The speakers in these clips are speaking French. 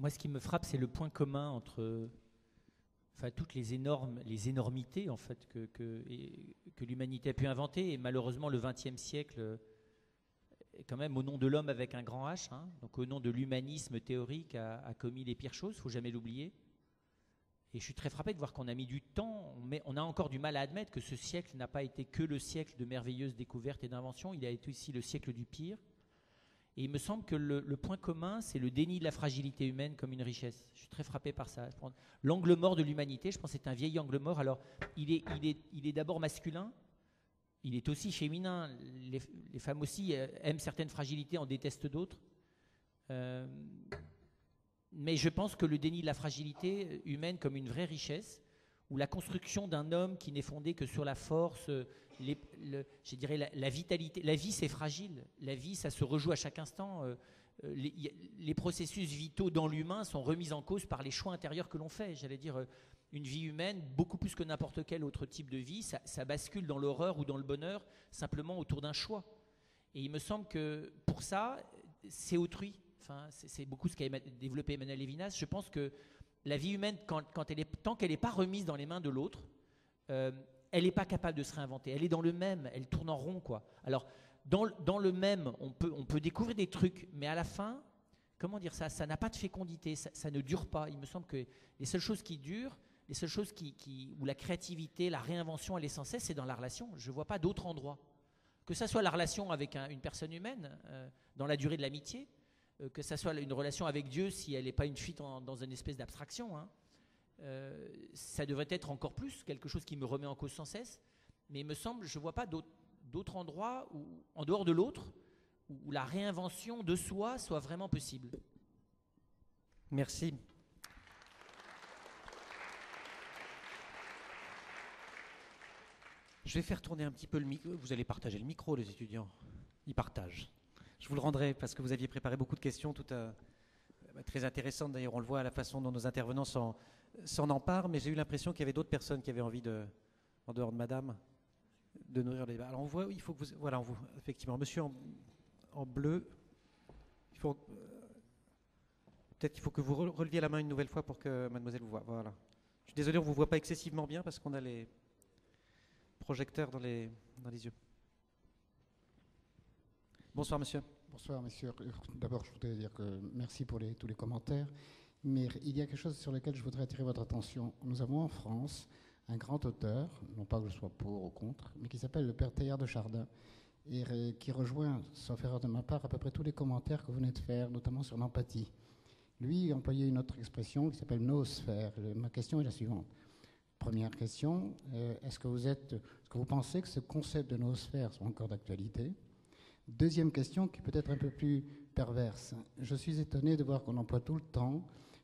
Moi, ce qui me frappe, c'est le point commun entre toutes les énormités en fait, que l'humanité a pu inventer. Et malheureusement, le XXe siècle est quand même au nom de l'homme avec un grand H, hein, donc au nom de l'humanisme théorique, a commis les pires choses, il ne faut jamais l'oublier. Et je suis très frappé de voir qu'on a mis du temps, on a encore du mal à admettre que ce siècle n'a pas été que le siècle de merveilleuses découvertes et d'inventions, il a été aussi le siècle du pire. Et il me semble que le point commun, c'est le déni de la fragilité humaine comme une richesse. Je suis très frappé par ça. L'angle mort de l'humanité, je pense que c'est un vieil angle mort. Alors, il est d'abord masculin, il est aussi féminin. Les femmes aussi aiment certaines fragilités, en détestent d'autres. Mais je pense que le déni de la fragilité humaine comme une vraie richesse, ou la construction d'un homme qui n'est fondé que sur la force, je dirais la vitalité. La vie, c'est fragile. La vie, ça se rejoue à chaque instant. Les processus vitaux dans l'humain sont remis en cause par les choix intérieurs que l'on fait. J'allais dire, une vie humaine, beaucoup plus que n'importe quel autre type de vie, ça bascule dans l'horreur ou dans le bonheur, simplement autour d'un choix. Et il me semble que pour ça, c'est autrui. Enfin, c'est beaucoup ce qu'a développé Emmanuel Lévinas. Je pense que la vie humaine, tant qu'elle n'est pas remise dans les mains de l'autre, elle n'est pas capable de se réinventer. Elle est dans le même, elle tourne en rond, quoi. Alors, dans le même, on peut découvrir des trucs, mais à la fin, comment dire ça n'a pas de fécondité, ça ne dure pas. Il me semble que les seules choses qui durent, les seules choses où la créativité, la réinvention, elle est sans cesse, c'est dans la relation. Je ne vois pas d'autre endroit. Que ça soit la relation avec une personne humaine, dans la durée de l'amitié, que ça soit une relation avec Dieu, si elle n'est pas une fuite dans une espèce d'abstraction, hein. Ça devrait être encore plus quelque chose qui me remet en cause sans cesse, mais il me semble, je ne vois pas d'autre endroit en dehors de l'autre où la réinvention de soi soit vraiment possible. Merci. Je vais faire tourner un petit peu le micro. Vous allez partager le micro, les étudiants. Ils partagent. Je vous le rendrai parce que vous aviez préparé beaucoup de questions, toutes très intéressantes. D'ailleurs, on le voit à la façon dont nos intervenants s'en emparent, mais j'ai eu l'impression qu'il y avait d'autres personnes qui avaient envie en dehors de madame, de nourrir le débat. Alors on voit, il faut que vous... Voilà, effectivement, monsieur en bleu, peut-être qu'il faut que vous releviez la main une nouvelle fois pour que mademoiselle vous voie. Voilà. Je suis désolé, on ne vous voit pas excessivement bien parce qu'on a les projecteurs dans les yeux. Bonsoir, monsieur. Bonsoir, monsieur. D'abord, je voudrais dire que merci pour tous les commentaires. Mais il y a quelque chose sur lequel je voudrais attirer votre attention. Nous avons en France un grand auteur, non pas que je sois pour ou contre, mais qui s'appelle le père Teilhard de Chardin, et qui rejoint, sauf erreur de ma part, à peu près tous les commentaires que vous venez de faire, notamment sur l'empathie. Lui employait une autre expression qui s'appelle noosphère. Ma question est la suivante. Première question, est-ce que vous pensez que ce concept de noosphère soit encore d'actualité ? Deuxième question, qui peut être un peu plus perverse. Je suis étonné de voir qu'on emploie tout le temps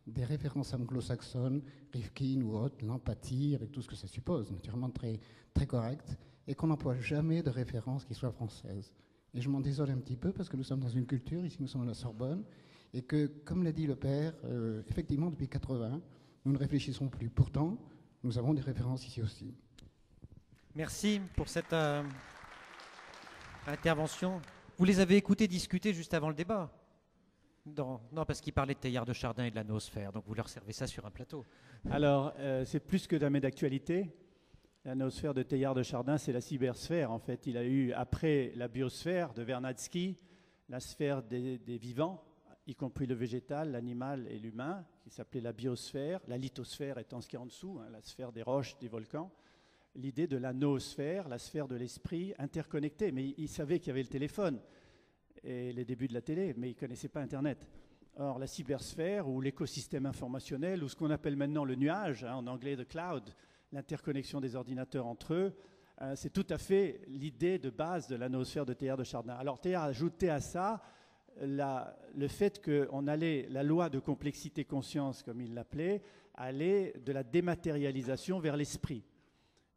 des références anglo-saxonnes, Rifkin ou autres, l'empathie, avec tout ce que ça suppose, naturellement très, très correct, et qu'on n'emploie jamais de références qui soient françaises. Et je m'en désole un petit peu parce que nous sommes dans une culture, ici nous sommes à la Sorbonne, et que, comme l'a dit le père, effectivement, depuis 80, nous ne réfléchissons plus. Pourtant, nous avons des références ici aussi. Merci pour cette intervention. Vous les avez écoutés discuter juste avant le débat? Non, parce qu'ils parlaient de Teilhard de Chardin et de la noosphère, donc vous leur servez ça sur un plateau. Alors, c'est plus que jamais d'actualité. La noosphère de Teilhard de Chardin, c'est la cybersphère. En fait, il a eu, après la biosphère de Vernadsky, la sphère des vivants, y compris le végétal, l'animal et l'humain, qui s'appelait la biosphère, la lithosphère étant ce qui est en dessous, hein, la sphère des roches, des volcans. L'idée de la noosphère, la sphère de l'esprit interconnecté. Mais il savait qu'il y avait le téléphone et les débuts de la télé, mais il ne connaissait pas Internet. Or, la cybersphère ou l'écosystème informationnel, ou ce qu'on appelle maintenant le nuage, hein, en anglais the cloud, l'interconnexion des ordinateurs entre eux, c'est tout à fait l'idée de base de la noosphère de Teilhard de Chardin. Alors, Teilhard a ajouté à ça le fait qu'on allait, la loi de complexité-conscience, comme il l'appelait, allait de la dématérialisation vers l'esprit.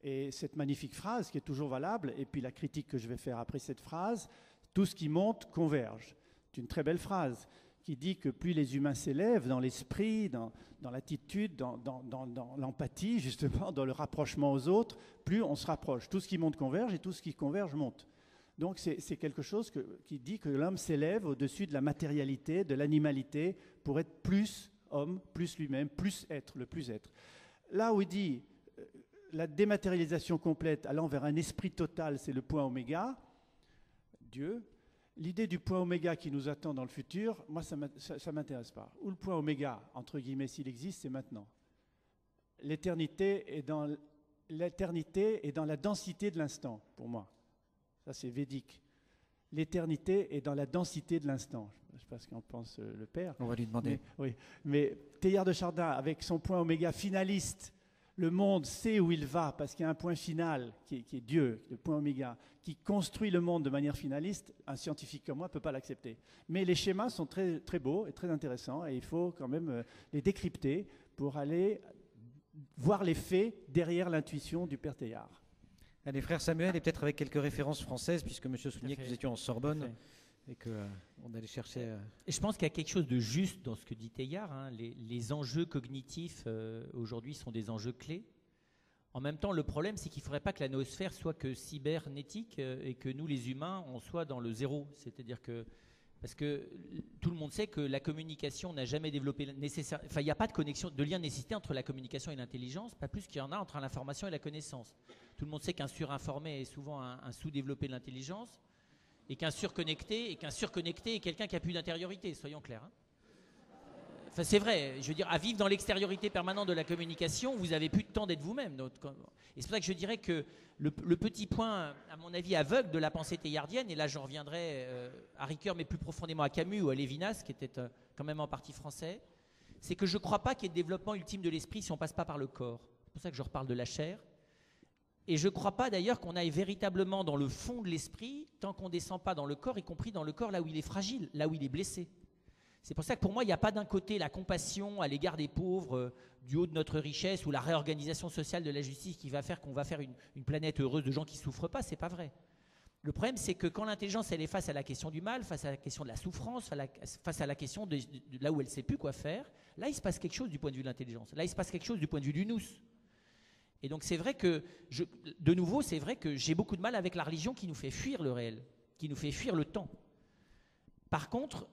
Et cette magnifique phrase qui est toujours valable, et puis la critique que je vais faire après cette phrase, tout ce qui monte converge. C'est une très belle phrase qui dit que plus les humains s'élèvent dans l'esprit, dans l'attitude, dans l'empathie, justement, dans le rapprochement aux autres, plus on se rapproche. Tout ce qui monte converge et tout ce qui converge monte. Donc c'est quelque chose qui dit que l'homme s'élève au-dessus de la matérialité, de l'animalité, pour être plus homme, plus lui-même, plus être, le plus être. Là où il dit la dématérialisation complète allant vers un esprit total, c'est le point oméga, Dieu. L'idée du point oméga qui nous attend dans le futur, moi, ça ne m'intéresse pas. Ou le point oméga, entre guillemets, s'il existe, c'est maintenant. L'éternité est dans la densité de l'instant, pour moi. Ça, c'est védique. L'éternité est dans la densité de l'instant. Je ne sais pas ce qu'en pense le père. On va lui demander. Mais Teilhard de Chardin, avec son point oméga finaliste, le monde sait où il va parce qu'il y a un point final qui est Dieu, le point oméga, qui construit le monde de manière finaliste. Un scientifique comme moi ne peut pas l'accepter. Mais les schémas sont très, très beaux et très intéressants et il faut quand même les décrypter pour aller voir les faits derrière l'intuition du père Teilhard. Allez, frère Samuel, et peut-être avec quelques références françaises, puisque monsieur soulignait que nous étions en Sorbonne et qu'on allait chercher... Et je pense qu'il y a quelque chose de juste dans ce que dit Teilhard. Hein. Les enjeux cognitifs, aujourd'hui, sont des enjeux clés. En même temps, le problème, c'est qu'il ne faudrait pas que la noosphère soit que cybernétique et que nous, les humains, on soit dans le zéro. C'est-à-dire que... Parce que tout le monde sait que la communication n'a jamais développé nécessaire. Enfin, il n'y a pas de connexion, de lien de nécessité entre la communication et l'intelligence, pas plus qu'il y en a entre l'information et la connaissance. Tout le monde sait qu'un surinformé est souvent un sous-développé de l'intelligence, et qu'un surconnecté est quelqu'un qui n'a plus d'intériorité, soyons clairs. Hein. Enfin, c'est vrai, je veux dire, à vivre dans l'extériorité permanente de la communication, vous n'avez plus de temps d'être vous-même. Et c'est pour ça que je dirais que le petit point, à mon avis, aveugle de la pensée teilhardienne, et là j'en reviendrai à Ricoeur, mais plus profondément à Camus ou à Lévinas, qui était quand même en partie français, c'est que je ne crois pas qu'il y ait de développement ultime de l'esprit si on ne passe pas par le corps. C'est pour ça que je reparle de la chair. Et je ne crois pas d'ailleurs qu'on aille véritablement dans le fond de l'esprit tant qu'on ne descend pas dans le corps, y compris dans le corps là où il est fragile, là où il est blessé. C'est pour ça que pour moi, il n'y a pas d'un côté la compassion à l'égard des pauvres du haut de notre richesse ou la réorganisation sociale de la justice qui va faire qu'on va faire une planète heureuse de gens qui ne souffrent pas. Ce n'est pas vrai. Le problème, c'est que quand l'intelligence elle est face à la question du mal, face à la question de la souffrance, face à la question de là où elle ne sait plus quoi faire, là, il se passe quelque chose du point de vue de l'intelligence. Là, il se passe quelque chose du point de vue du nous. Et donc, c'est vrai que, de nouveau, c'est vrai que j'ai beaucoup de mal avec la religion qui nous fait fuir le réel, qui nous fait fuir le temps. Par contre,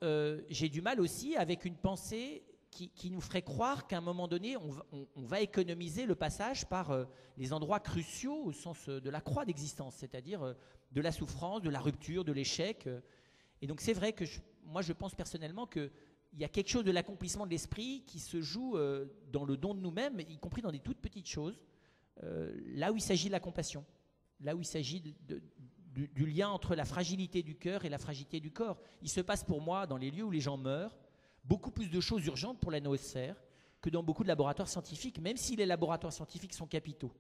j'ai du mal aussi avec une pensée qui nous ferait croire qu'à un moment donné, on va économiser le passage par les endroits cruciaux au sens de la croix d'existence, c'est-à-dire de la souffrance, de la rupture, de l'échec. Et donc c'est vrai que moi je pense personnellement qu'il y a quelque chose de l'accomplissement de l'esprit qui se joue dans le don de nous-mêmes, y compris dans des toutes petites choses, là où il s'agit de la compassion, là où il s'agit du lien entre la fragilité du cœur et la fragilité du corps. Il se passe pour moi, dans les lieux où les gens meurent, beaucoup plus de choses urgentes pour la noosphère que dans beaucoup de laboratoires scientifiques, même si les laboratoires scientifiques sont capitaux.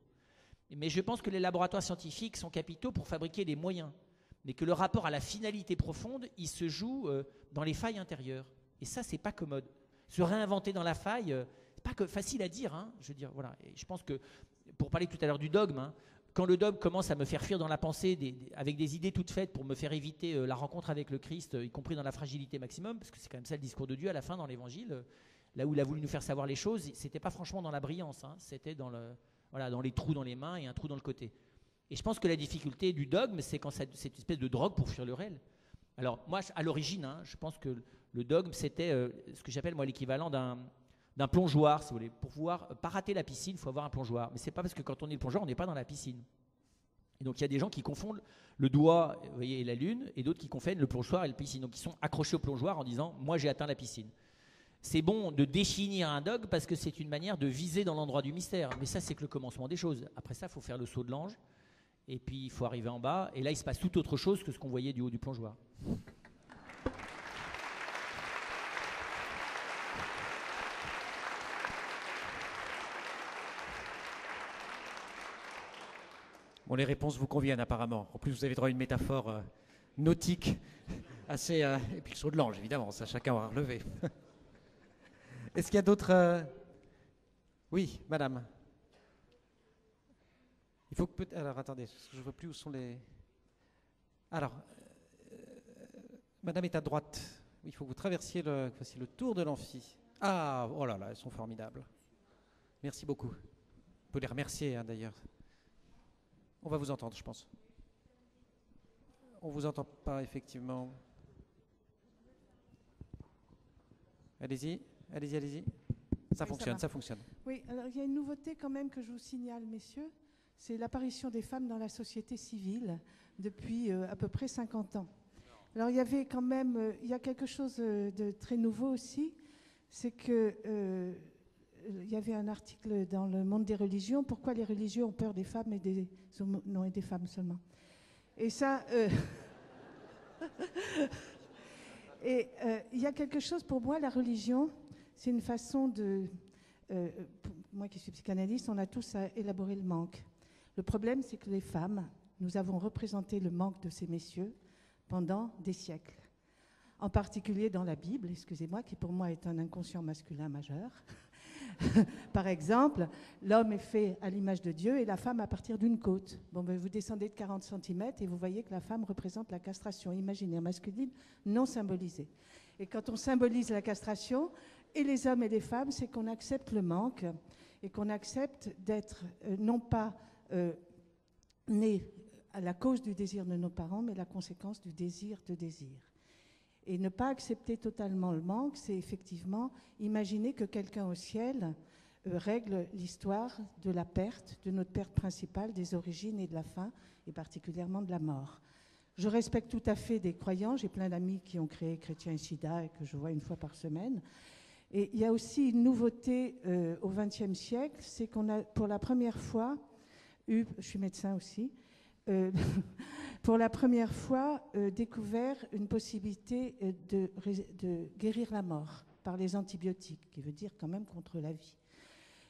Mais je pense que les laboratoires scientifiques sont capitaux pour fabriquer des moyens, mais que le rapport à la finalité profonde, il se joue dans les failles intérieures. Et ça, c'est pas commode. Se réinventer dans la faille, c'est pas facile à dire. Hein, je veux dire, voilà. Et je pense que, pour parler tout à l'heure du dogme, hein, quand le dogme commence à me faire fuir dans la pensée avec des idées toutes faites pour me faire éviter la rencontre avec le Christ, y compris dans la fragilité maximum, parce que c'est quand même ça le discours de Dieu à la fin dans l'Évangile, là où il a voulu nous faire savoir les choses, c'était pas franchement dans la brillance, hein, c'était dans les trous dans les mains et un trou dans le côté. Et je pense que la difficulté du dogme, c'est quand c'est cette espèce de drogue pour fuir le réel. Alors moi, à l'origine, hein, je pense que le dogme, c'était ce que j'appelle moi l'équivalent d'un plongeoir, si vous voulez. Pour pouvoir pas rater la piscine, il faut avoir un plongeoir. Mais c'est pas parce que quand on est le plongeoir, on n'est pas dans la piscine. Et donc il y a des gens qui confondent le doigt, vous voyez, et la lune, et d'autres qui confondent le plongeoir et la piscine. Donc ils sont accrochés au plongeoir en disant « moi j'ai atteint la piscine ». C'est bon de définir un dogme parce que c'est une manière de viser dans l'endroit du mystère. Mais ça, c'est que le commencement des choses. Après ça, il faut faire le saut de l'ange, et puis il faut arriver en bas, et là il se passe tout autre chose que ce qu'on voyait du haut du plongeoir. Bon, les réponses vous conviennent apparemment. En plus, vous avez droit à une métaphore nautique assez... et puis le saut de l'ange, évidemment, ça chacun aura relevé. Est-ce qu'il y a d'autres... Oui, madame. Il faut que peut-être... Alors, attendez, je ne vois plus où sont les... Alors, madame est à droite. Il faut que vous traversiez voici le tour de l'amphi. Ah, oh là là, elles sont formidables. Merci beaucoup. Vous pouvez les remercier, hein, d'ailleurs. On va vous entendre, je pense. On ne vous entend pas, effectivement. Allez-y, allez-y, allez-y. Ça Oui, fonctionne, va. ça fonctionne. Oui, alors il y a une nouveauté quand même que je vous signale, messieurs. C'est l'apparition des femmes dans la société civile depuis à peu près 50 ans. Alors il y avait quand même, il y a quelque chose de très nouveau aussi, c'est que il y avait un article dans le Monde des religions, pourquoi les religieux ont peur des femmes et des homos, non, et des femmes seulement. Et ça, et il y a quelque chose pour moi, la religion, c'est une façon de, pour moi qui suis psychanalyste, on a tous à élaborer le manque. Le problème, c'est que les femmes, nous avons représenté le manque de ces messieurs pendant des siècles. En particulier dans la Bible, excusez-moi, qui pour moi est un inconscient masculin majeur. Par exemple, l'homme est fait à l'image de Dieu et la femme à partir d'une côte. Bon, ben, vous descendez de 40 cm et vous voyez que la femme représente la castration imaginaire masculine non symbolisée. Et quand on symbolise la castration, et les hommes et les femmes, c'est qu'on accepte le manque et qu'on accepte d'être non pas nés à la cause du désir de nos parents, mais la conséquence du désir de désir. Et ne pas accepter totalement le manque, c'est effectivement imaginer que quelqu'un au ciel règle l'histoire de la perte, de notre perte principale, des origines et de la fin, et particulièrement de la mort. Je respecte tout à fait des croyants, j'ai plein d'amis qui ont créé Chrétiens et Sida et que je vois une fois par semaine. Et il y a aussi une nouveauté au XXe siècle, c'est qu'on a pour la première fois eu, je suis médecin aussi, pour la première fois découvert une possibilité de guérir la mort par les antibiotiques, qui veut dire quand même contre la vie.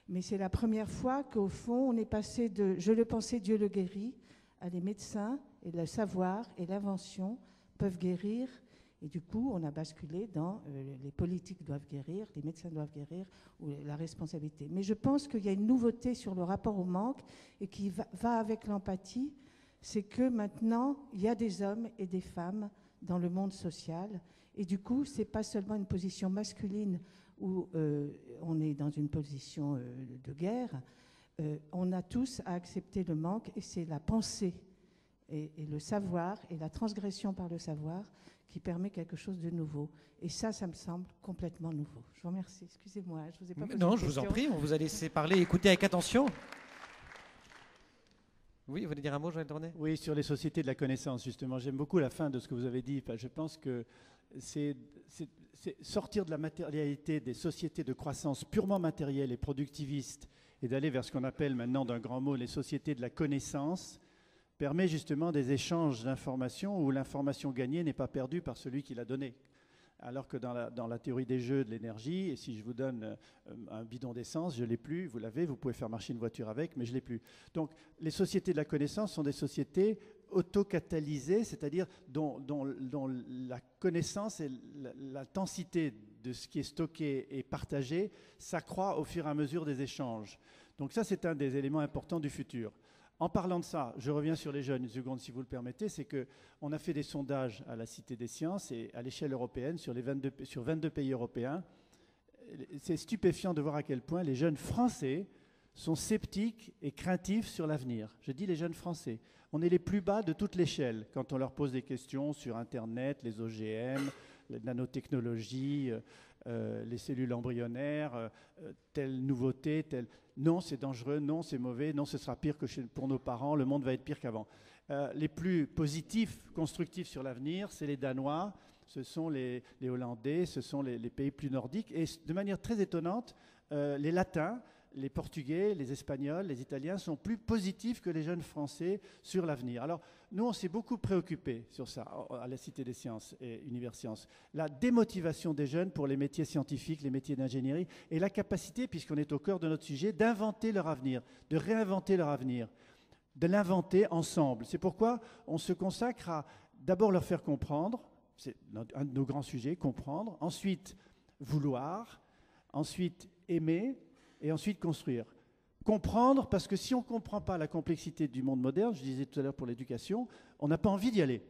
Mais c'est la première fois qu'au fond, on est passé de « je le pensais, Dieu le guérit » à les médecins et le savoir et l'invention peuvent guérir. Et du coup, on a basculé dans les politiques doivent guérir, les médecins doivent guérir, ou la responsabilité. Mais je pense qu'il y a une nouveauté sur le rapport au manque et qui va avec l'empathie, c'est que maintenant, il y a des hommes et des femmes dans le monde social. Et du coup, ce n'est pas seulement une position masculine où on est dans une position de guerre. On a tous à accepter le manque et c'est la pensée et le savoir et la transgression par le savoir qui permet quelque chose de nouveau. Et ça me semble complètement nouveau. Je vous remercie. Excusez-moi, je vous ai pas posé Non, de je vous en questions. prie, on vous a laissé parler, écouter avec attention. Oui, vous voulez dire un mot, Joël Dornet ? Oui, sur les sociétés de la connaissance, justement. J'aime beaucoup la fin de ce que vous avez dit. Enfin, je pense que c'est sortir de la matérialité des sociétés de croissance purement matérielle et productiviste et d'aller vers ce qu'on appelle maintenant d'un grand mot les sociétés de la connaissance permet justement des échanges d'informations où l'information gagnée n'est pas perdue par celui qui l'a donnée. Alors que dans la théorie des jeux de l'énergie, et si je vous donne un bidon d'essence, je ne l'ai plus, vous l'avez, vous pouvez faire marcher une voiture avec, mais je ne l'ai plus. Donc les sociétés de la connaissance sont des sociétés autocatalysées, c'est-à-dire dont la connaissance et l'intensité de ce qui est stocké et partagé s'accroît au fur et à mesure des échanges. Donc ça, c'est un des éléments importants du futur. En parlant de ça, je reviens sur les jeunes une seconde si vous le permettez, c'est qu'on a fait des sondages à la Cité des Sciences et à l'échelle européenne sur 22 pays européens. C'est stupéfiant de voir à quel point les jeunes Français sont sceptiques et craintifs sur l'avenir. Je dis les jeunes Français. On est les plus bas de toute l'échelle quand on leur pose des questions sur Internet, les OGM, les nanotechnologies, les cellules embryonnaires, telle nouveauté, telle... Non, c'est dangereux, non, c'est mauvais, non, ce sera pire que pour nos parents, le monde va être pire qu'avant. Les plus positifs, constructifs sur l'avenir, c'est les Danois, ce sont les Hollandais, ce sont les pays plus nordiques. Et de manière très étonnante, les Latins, les Portugais, les Espagnols, les Italiens sont plus positifs que les jeunes Français sur l'avenir. Alors, nous, on s'est beaucoup préoccupés sur ça à la Cité des Sciences et Univers Sciences. La démotivation des jeunes pour les métiers scientifiques, les métiers d'ingénierie, et la capacité, puisqu'on est au cœur de notre sujet, d'inventer leur avenir, de réinventer leur avenir, de l'inventer ensemble. C'est pourquoi on se consacre à d'abord leur faire comprendre, c'est un de nos grands sujets, comprendre, ensuite vouloir, ensuite aimer, et ensuite construire. Comprendre, parce que si on ne comprend pas la complexité du monde moderne, je disais tout à l'heure pour l'éducation, on n'a pas envie d'y aller.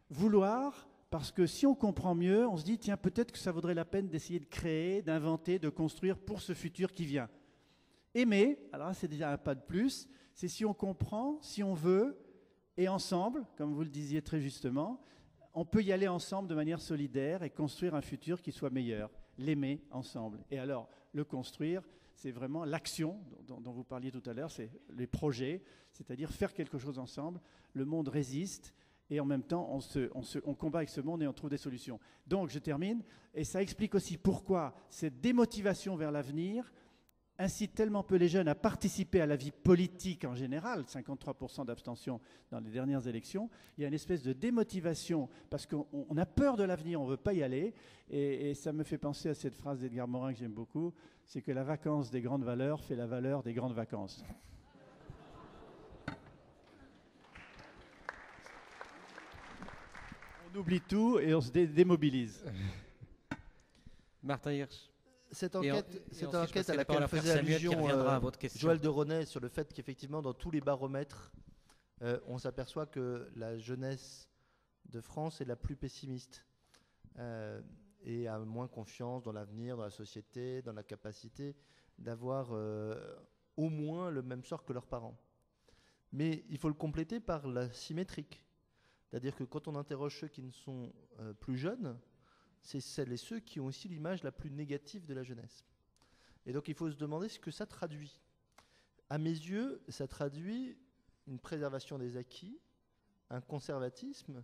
Vouloir, parce que si on comprend mieux, on se dit, tiens, peut-être que ça vaudrait la peine d'essayer de créer, d'inventer, de construire pour ce futur qui vient. Aimer, alors là, c'est déjà un pas de plus, c'est si on comprend, si on veut, et ensemble, comme vous le disiez très justement, on peut y aller ensemble de manière solidaire et construire un futur qui soit meilleur. L'aimer ensemble. Et alors, le construire. C'est vraiment l'action dont vous parliez tout à l'heure, c'est les projets, c'est-à-dire faire quelque chose ensemble. Le monde résiste et en même temps, on combat avec ce monde et on trouve des solutions. Donc, je termine. Et ça explique aussi pourquoi cette démotivation vers l'avenir incite tellement peu les jeunes à participer à la vie politique en général, 53% d'abstention dans les dernières élections. Il y a une espèce de démotivation parce qu'on a peur de l'avenir, on ne veut pas y aller. Et ça me fait penser à cette phrase d'Edgar Morin que j'aime beaucoup, c'est que la vacance des grandes valeurs fait la valeur des grandes vacances. On oublie tout et on se démobilise. Martin Hirsch. Cette enquête à la laquelle faisait allusion Joël de Ronet sur le fait qu'effectivement dans tous les baromètres, on s'aperçoit que la jeunesse de France est la plus pessimiste et a moins confiance dans l'avenir, dans la société, dans la capacité d'avoir au moins le même sort que leurs parents. Mais il faut le compléter par la symétrique. C'est-à-dire que quand on interroge ceux qui ne sont plus jeunes, c'est celles et ceux qui ont aussi l'image la plus négative de la jeunesse. Et donc il faut se demander ce que ça traduit. À mes yeux, ça traduit une préservation des acquis, un conservatisme,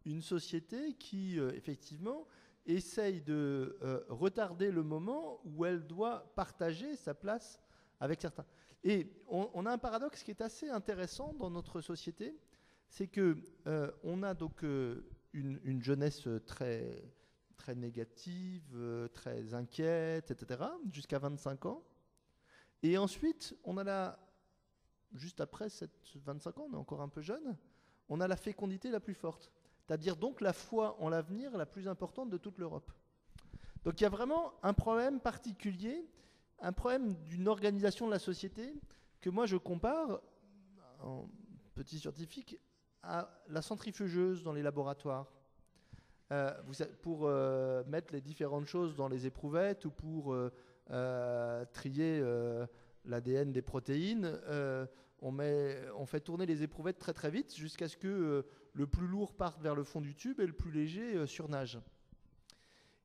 une société qui, effectivement, essaye de retarder le moment où elle doit partager sa place avec certains. Et on a un paradoxe qui est assez intéressant dans notre société, c'est qu'on a donc une jeunesse très négative, très inquiète, etc., jusqu'à 25 ans. Et ensuite, on a juste après 25 ans, on est encore un peu jeune, on a la fécondité la plus forte. C'est-à-dire donc la foi en l'avenir la plus importante de toute l'Europe. Donc il y a vraiment un problème particulier, un problème d'une organisation de la société que moi je compare, en petit scientifique, à la centrifugeuse dans les laboratoires. Pour mettre les différentes choses dans les éprouvettes ou pour trier l'ADN des protéines, on fait tourner les éprouvettes très très vite jusqu'à ce que le plus lourd parte vers le fond du tube et le plus léger surnage.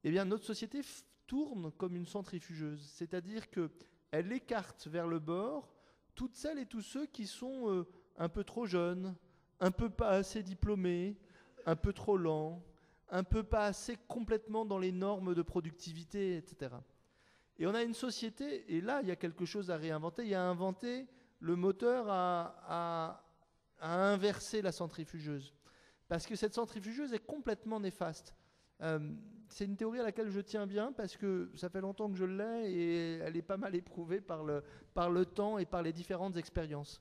Eh bien, notre société tourne comme une centrifugeuse, c'est-à-dire qu'elle écarte vers le bord toutes celles et tous ceux qui sont un peu trop jeunes, un peu pas assez diplômés, un peu trop lents, un peu pas assez complètement dans les normes de productivité, etc. Et on a une société, et là, il y a quelque chose à réinventer. Il y a à inventer le moteur à inverser la centrifugeuse. Parce que cette centrifugeuse est complètement néfaste. C'est une théorie à laquelle je tiens bien, parce que ça fait longtemps que je l'ai, et elle est pas mal éprouvée par le temps et par les différentes expériences.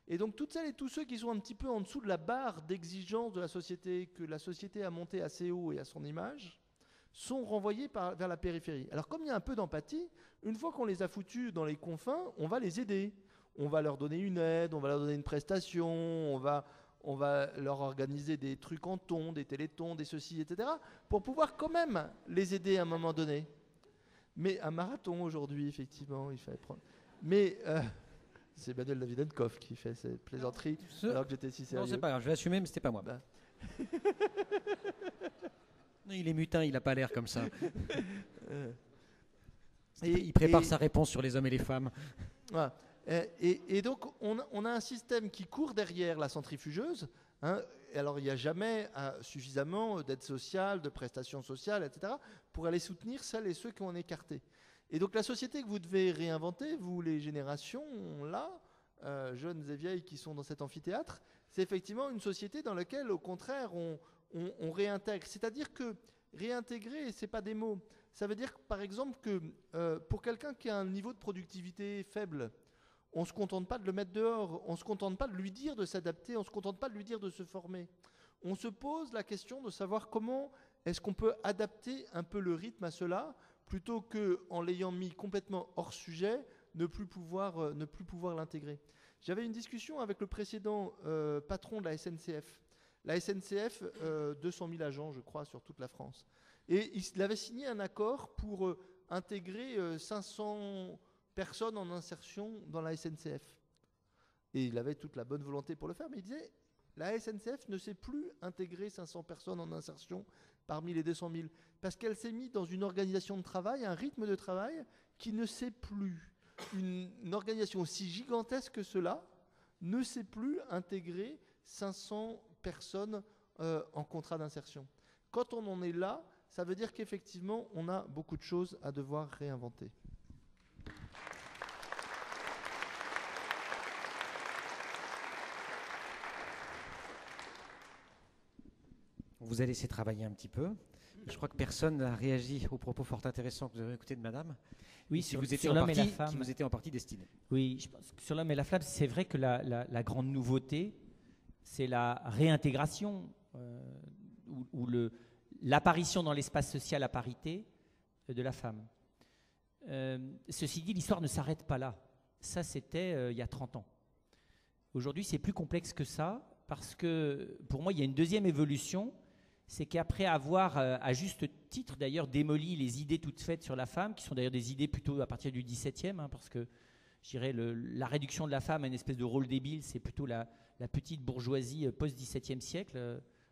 Et donc toutes celles et tous ceux qui sont un petit peu en dessous de la barre d'exigence de la société, que la société a montée assez haut et à son image, sont renvoyés vers la périphérie. Alors comme il y a un peu d'empathie, une fois qu'on les a foutus dans les confins, on va les aider. On va leur donner une aide, on va leur donner une prestation, on va leur organiser des trucs en ton, des télétons, des ceci, etc., pour pouvoir quand même les aider à un moment donné. Mais un marathon aujourd'hui, effectivement, il fallait prendre... Mais... c'est Emmanuel Davidenkov qui fait cette plaisanterie alors que j'étais si sérieux. Non, c'est pas grave, je vais assumer, mais c'était pas moi. Bah. Il est mutin, il n'a pas l'air comme ça. Il prépare sa réponse sur les hommes et les femmes. Voilà. Et donc, on a un système qui court derrière la centrifugeuse. Hein, alors, il n'y a jamais suffisamment d'aide sociale, de prestations sociales, etc., pour aller soutenir celles et ceux qui ont écarté. Et donc la société que vous devez réinventer, vous les générations là, jeunes et vieilles qui sont dans cet amphithéâtre, c'est effectivement une société dans laquelle au contraire on réintègre. C'est-à-dire que réintégrer, c'est pas des mots. Ça veut dire par exemple que pour quelqu'un qui a un niveau de productivité faible, on ne se contente pas de le mettre dehors, on ne se contente pas de lui dire de s'adapter, on ne se contente pas de lui dire de se former. On se pose la question de savoir comment est-ce qu'on peut adapter un peu le rythme à cela, plutôt qu'en l'ayant mis complètement hors sujet, ne plus pouvoir l'intégrer. J'avais une discussion avec le précédent patron de la SNCF. La SNCF, 200 000 agents, je crois, sur toute la France. Et il avait signé un accord pour intégrer 500 personnes en insertion dans la SNCF. Et il avait toute la bonne volonté pour le faire, mais il disait, la SNCF ne sait plus intégrer 500 personnes en insertion parmi les 200 000, parce qu'elle s'est mise dans une organisation de travail, un rythme de travail qui ne sait plus, une organisation aussi gigantesque que cela, ne sait plus intégrer 500 personnes en contrat d'insertion. Quand on en est là, ça veut dire qu'effectivement, on a beaucoup de choses à devoir réinventer. On vous a laissé travailler un petit peu. Je crois que personne n'a réagi aux propos fort intéressants que vous avez écoutés de madame. Oui, qui sur, vous étaient sur en l'homme et la partie- femme. qui vous étaient en partie destinés. Oui, je pense que sur l'homme et la femme, c'est vrai que la grande nouveauté, c'est la réintégration ou l'apparition dans l'espace social à parité de la femme. Ceci dit, l'histoire ne s'arrête pas là. Ça, c'était il y a 30 ans. Aujourd'hui, c'est plus complexe que ça, parce que pour moi, il y a une deuxième évolution. C'est qu'après avoir, à juste titre d'ailleurs, démoli les idées toutes faites sur la femme, qui sont d'ailleurs des idées plutôt à partir du XVIIe, parce que je dirais la réduction de la femme à une espèce de rôle débile, c'est plutôt la petite bourgeoisie post-XVIIe siècle.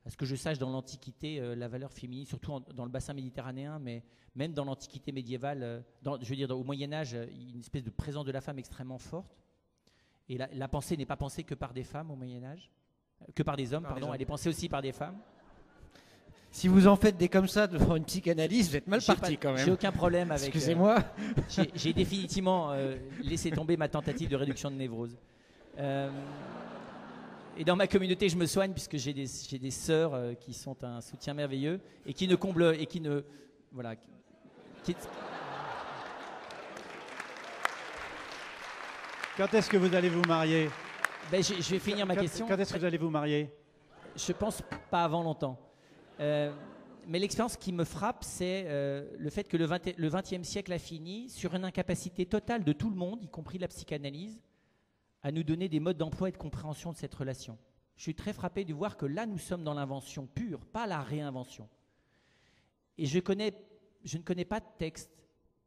À ce que je sache, dans l'Antiquité, la valeur féminine, surtout dans le bassin méditerranéen, mais même dans l'Antiquité médiévale, je veux dire au Moyen-Âge, il y a une espèce de présence de la femme extrêmement forte. Et la pensée n'est pas pensée que par des femmes au Moyen-Âge, que par des hommes, pardon, elle est pensée aussi par des femmes. Si vous en faites des comme ça devant une psychanalyse, vous êtes mal J'ai parti pas- quand même. J'ai aucun problème avec. Excusez-moi. J'ai définitivement laissé tomber ma tentative de réduction de névrose. Et dans ma communauté, je me soigne puisque j'ai des sœurs qui sont un soutien merveilleux et qui ne comblent et qui ne voilà. Quand est-ce que vous allez vous marier? Ben, je vais finir ma question. Quand est-ce que vous allez vous marier? Je pense pas avant longtemps. Mais l'expérience qui me frappe, c'est le fait que le XXe siècle a fini sur une incapacité totale de tout le monde, y compris la psychanalyse, à nous donner des modes d'emploi et de compréhension de cette relation. Je suis très frappé de voir que là, nous sommes dans l'invention pure, pas la réinvention. Et je ne connais pas de texte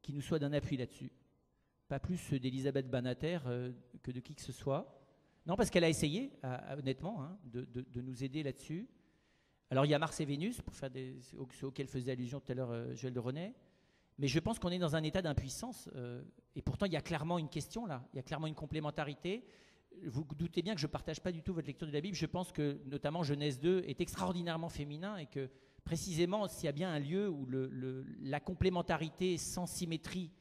qui nous soit d'un appui là-dessus. Pas plus ceux d'Elisabeth Banater que de qui que ce soit. Non, parce qu'elle a essayé, honnêtement, de nous aider là-dessus. Alors il y a Mars et Vénus, pour faire ceux auxquels faisait allusion tout à l'heure Joël de René. Mais je pense qu'on est dans un état d'impuissance. Et pourtant, il y a clairement une question là. Il y a clairement une complémentarité. Vous doutez bien que je ne partage pas du tout votre lecture de la Bible. Je pense que, notamment, Genèse 2 est extraordinairement féminin et que, précisément, s'il y a bien un lieu où la complémentarité sans symétrie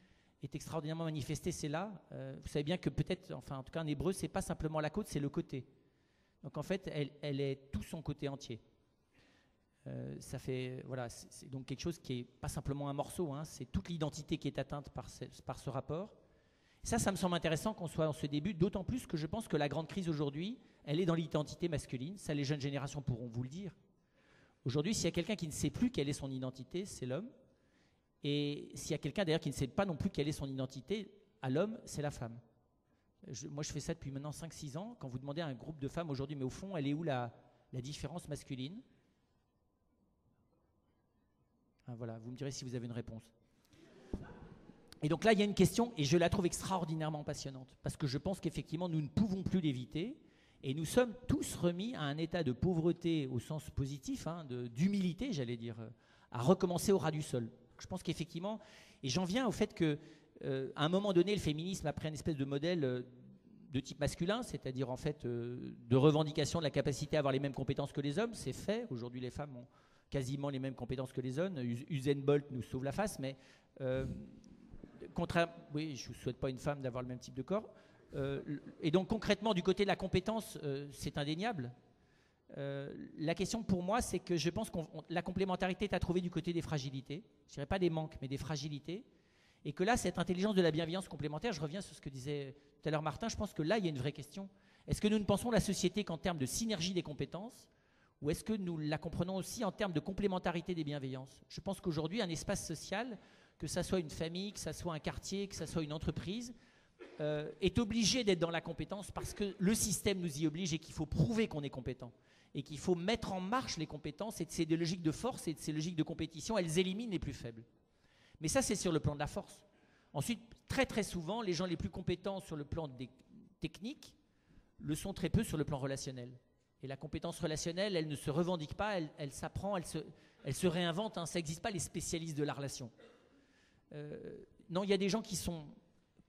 est extraordinairement manifestée, c'est là. Vous savez bien que peut-être, enfin, en tout cas en hébreu, ce n'est pas simplement la côte, c'est le côté. Donc, en fait, elle est tout son côté entier. Ça fait, voilà, c'est donc quelque chose qui n'est pas simplement un morceau, c'est toute l'identité qui est atteinte par ce rapport. Ça me semble intéressant qu'on soit en ce début, d'autant plus que je pense que la grande crise aujourd'hui, elle est dans l'identité masculine. Ça, les jeunes générations pourront vous le dire. Aujourd'hui, s'il y a quelqu'un qui ne sait plus quelle est son identité, c'est l'homme. Et s'il y a quelqu'un d'ailleurs qui ne sait pas non plus quelle est son identité, à l'homme, c'est la femme. Moi, je fais ça depuis maintenant 5-6 ans. Quand vous demandez à un groupe de femmes aujourd'hui, mais au fond, elle est où la différence masculine ? Voilà, vous me direz si vous avez une réponse. Et donc là, il y a une question, et je la trouve extraordinairement passionnante, parce que je pense qu'effectivement, nous ne pouvons plus l'éviter, et nous sommes tous remis à un état de pauvreté au sens positif, d'humilité, j'allais dire, à recommencer au ras du sol. Je pense qu'effectivement, et j'en viens au fait que, à un moment donné, le féminisme a pris une espèce de modèle de type masculin, c'est-à-dire en fait de revendication de la capacité à avoir les mêmes compétences que les hommes. C'est fait. Aujourd'hui, les femmes ont quasiment les mêmes compétences que les hommes. Usain Bolt nous sauve la face, mais oui, je ne souhaite pas une femme d'avoir le même type de corps. Et donc concrètement, du côté de la compétence, c'est indéniable. La question pour moi, c'est que je pense que la complémentarité est à trouver du côté des fragilités. Je ne dirais pas des manques, mais des fragilités. Et que là, cette intelligence de la bienveillance complémentaire, je reviens sur ce que disait tout à l'heure Martin, je pense que là, il y a une vraie question. Est-ce que nous ne pensons la société qu'en termes de synergie des compétences, ou est-ce que nous la comprenons aussi en termes de complémentarité des bienveillances ? Je pense qu'aujourd'hui, un espace social, que ça soit une famille, que ça soit un quartier, que ça soit une entreprise, est obligé d'être dans la compétence parce que le système nous y oblige et qu'il faut prouver qu'on est compétent. Et qu'il faut mettre en marche les compétences et de ces logiques de force et de ces logiques de compétition, elles éliminent les plus faibles. Mais ça, c'est sur le plan de la force. Ensuite, très très souvent, les gens les plus compétents sur le plan des techniques le sont très peu sur le plan relationnel. Et la compétence relationnelle, elle ne se revendique pas, elle s'apprend, elle se réinvente. Ça n'existe pas les spécialistes de la relation. Il Non, il y a des gens qui sont,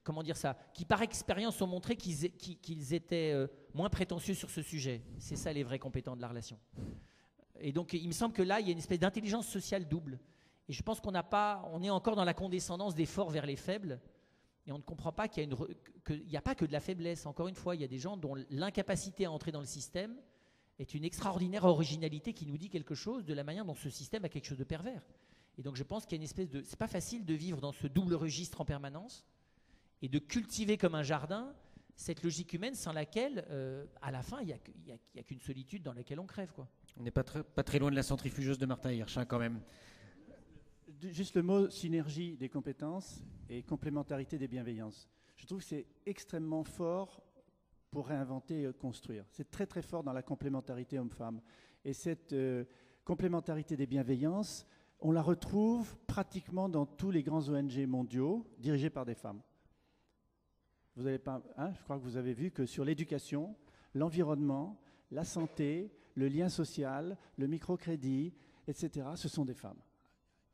comment dire ça, qui par expérience ont montré qu'ils étaient moins prétentieux sur ce sujet. C'est ça les vrais compétents de la relation. Et donc il me semble que là, il y a une espèce d'intelligence sociale double. Et je pense qu'on est encore dans la condescendance des forts vers les faibles. Et on ne comprend pas qu'il n'y a pas que de la faiblesse. Encore une fois, il y a des gens dont l'incapacité à entrer dans le système est une extraordinaire originalité qui nous dit quelque chose de la manière dont ce système a quelque chose de pervers. Et donc je pense qu'il y a une espèce de... C'est pas facile de vivre dans ce double registre en permanence et de cultiver comme un jardin cette logique humaine sans laquelle, à la fin, il n'y a qu'une solitude dans laquelle on crève, quoi. On n'est pas très loin de la centrifugeuse de Martin Hirsch, quand même. Juste le mot synergie des compétences et complémentarité des bienveillances. Je trouve que c'est extrêmement fort pour réinventer et construire. C'est très très fort dans la complémentarité homme-femme. Et cette complémentarité des bienveillances, on la retrouve pratiquement dans tous les grands ONG mondiaux dirigés par des femmes. Vous avez pas, je crois que vous avez vu que sur l'éducation, l'environnement, la santé, le lien social, le microcrédit, etc., ce sont des femmes.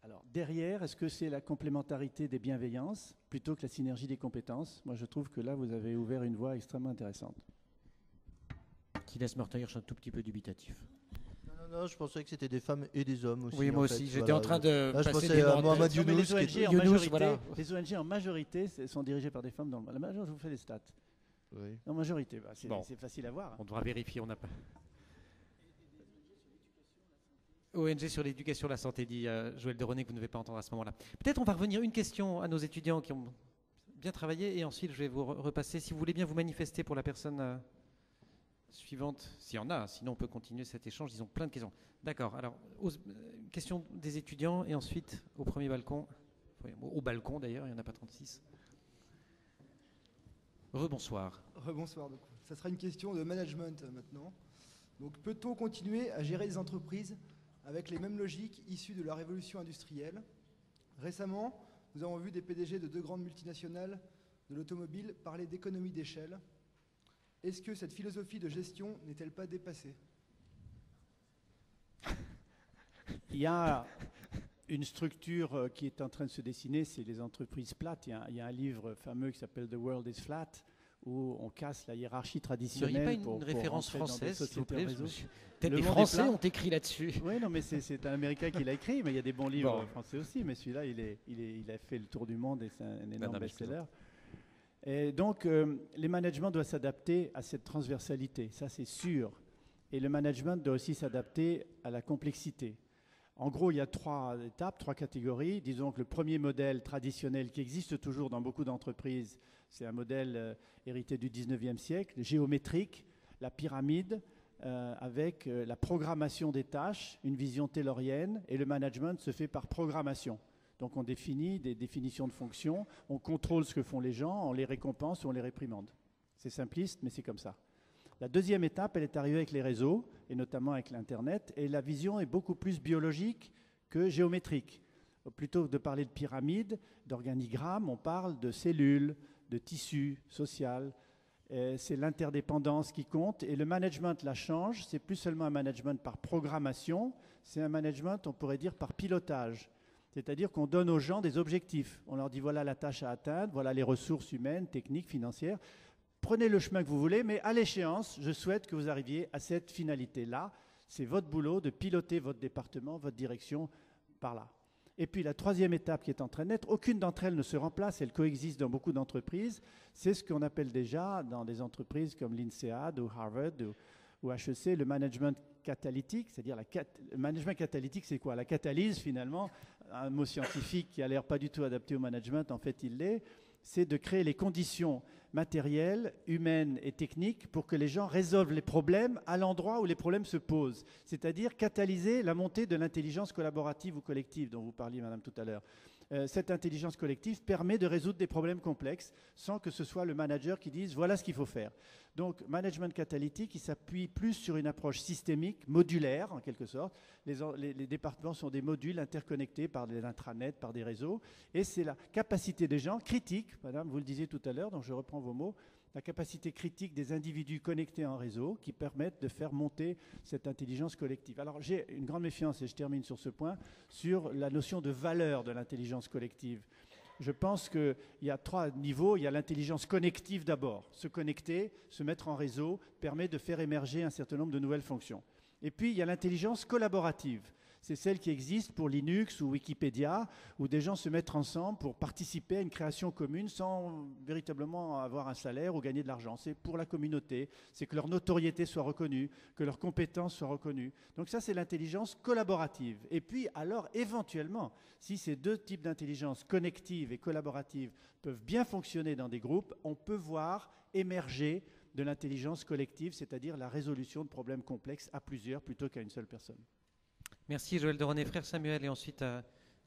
Alors derrière, est-ce que c'est la complémentarité des bienveillances plutôt que la synergie des compétences? Moi je trouve que là vous avez ouvert une voie extrêmement intéressante. Qui laisse Martin Hirsch un tout petit peu dubitatif. Non, je pensais que c'était des femmes et des hommes aussi. Oui, moi aussi, j'étais en train de là, je passer pensais des à Mohamed Non, mais Younous. les ONG en majorité sont dirigées par des femmes. Dans la majorité, je vous fais les stats. Oui. En majorité, c'est Bon. facile à voir. On devra vérifier, on n'a pas. ONG sur l'éducation, la santé, dit Joël de René, que vous ne devez pas entendre à ce moment-là. Peut-être on va revenir une question à nos étudiants qui ont bien travaillé, et ensuite je vais vous repasser, si vous voulez bien vous manifester pour la personne suivante, s'il y en a, sinon on peut continuer cet échange, ils ont plein de questions. D'accord, alors, question des étudiants, et ensuite au premier balcon, au balcon d'ailleurs, il n'y en a pas 36. Rebonsoir. Rebonsoir, donc ça sera une question de management maintenant. Donc peut-on continuer à gérer des entreprises avec les mêmes logiques issues de la révolution industrielle? Récemment, nous avons vu des PDG de 2 grandes multinationales de l'automobile parler d'économie d'échelle. Est-ce que cette philosophie de gestion n'est-elle pas dépassée? Il y a une structure qui est en train de se dessiner, c'est les entreprises plates. Il y a un livre fameux qui s'appelle The World is Flat, où on casse la hiérarchie traditionnelle. Il n'y aurait pas une pour référence rentrer dans des française, s'il vous sociétés plaît? réseau. Peut-être Le les monde est Français plat. ont écrit là-dessus. Oui, non, mais c'est un Américain qui l'a écrit, mais il y a des bons livres Bon. français aussi. Mais celui-là, il a fait le tour du monde et c'est un énorme non, mais je best-seller. Et donc, les managements doivent s'adapter à cette transversalité, ça c'est sûr. Et le management doit aussi s'adapter à la complexité. En gros, il y a 3 étapes, 3 catégories. Disons que le premier modèle traditionnel qui existe toujours dans beaucoup d'entreprises, c'est un modèle hérité du 19e siècle, géométrique, la pyramide, avec la programmation des tâches, une vision taylorienne, et le management se fait par programmation. Donc on définit des définitions de fonctions, on contrôle ce que font les gens, on les récompense ou on les réprimande. C'est simpliste, mais c'est comme ça. La deuxième étape, elle est arrivée avec les réseaux, et notamment avec l'Internet, et la vision est beaucoup plus biologique que géométrique. Plutôt que de parler de pyramide, d'organigramme, on parle de cellules, de tissus social. C'est l'interdépendance qui compte, et le management la change. C'est plus seulement un management par programmation, c'est un management, on pourrait dire, par pilotage. C'est-à-dire qu'on donne aux gens des objectifs. On leur dit voilà la tâche à atteindre, voilà les ressources humaines, techniques, financières. Prenez le chemin que vous voulez, mais à l'échéance, je souhaite que vous arriviez à cette finalité-là. C'est votre boulot de piloter votre département, votre direction par là. Et puis la troisième étape qui est en train de naître, aucune d'entre elles ne se remplace, elles coexistent dans beaucoup d'entreprises. C'est ce qu'on appelle déjà dans des entreprises comme l'INSEAD ou Harvard ou HEC, le management catalytique. C'est-à-dire le management catalytique, c'est quoi? La catalyse, finalement, un mot scientifique qui a l'air pas du tout adapté au management, en fait il l'est, c'est de créer les conditions matérielles, humaines et techniques pour que les gens résolvent les problèmes à l'endroit où les problèmes se posent. C'est-à-dire catalyser la montée de l'intelligence collaborative ou collective dont vous parliez, madame, tout à l'heure. Cette intelligence collective permet de résoudre des problèmes complexes sans que ce soit le manager qui dise « voilà ce qu'il faut faire ». Donc, management catalytique, il s'appuie plus sur une approche systémique, modulaire en quelque sorte. Les départements sont des modules interconnectés par des intranets, par des réseaux. Et c'est la capacité des gens, critique, madame, vous le disiez tout à l'heure, donc je reprends vos mots, la capacité critique des individus connectés en réseau qui permettent de faire monter cette intelligence collective. Alors j'ai une grande méfiance, et je termine sur ce point, sur la notion de valeur de l'intelligence collective. Je pense qu'il y a 3 niveaux. Il y a l'intelligence connective d'abord. Se connecter, se mettre en réseau, permet de faire émerger un certain nombre de nouvelles fonctions. Et puis, il y a l'intelligence collaborative. C'est celle qui existe pour Linux ou Wikipédia, où des gens se mettent ensemble pour participer à une création commune sans véritablement avoir un salaire ou gagner de l'argent. C'est pour la communauté, c'est que leur notoriété soit reconnue, que leurs compétences soient reconnues. Donc ça, c'est l'intelligence collaborative. Et puis, alors, éventuellement, si ces 2 types d'intelligence, connective et collaborative, peuvent bien fonctionner dans des groupes, on peut voir émerger de l'intelligence collective, c'est-à-dire la résolution de problèmes complexes à plusieurs plutôt qu'à une seule personne. Merci Joël de René, frère Samuel, et ensuite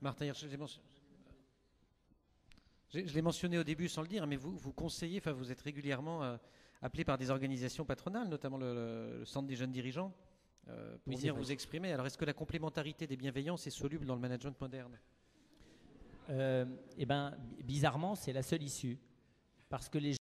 Martin Hirsch. Je l'ai mentionné au début sans le dire, mais vous conseillez, enfin vous êtes régulièrement appelé par des organisations patronales, notamment le Centre des jeunes dirigeants, pour venir vous exprimer. Alors est-ce que la complémentarité des bienveillances est soluble dans le management moderne ? Bizarrement, c'est la seule issue. Parce que les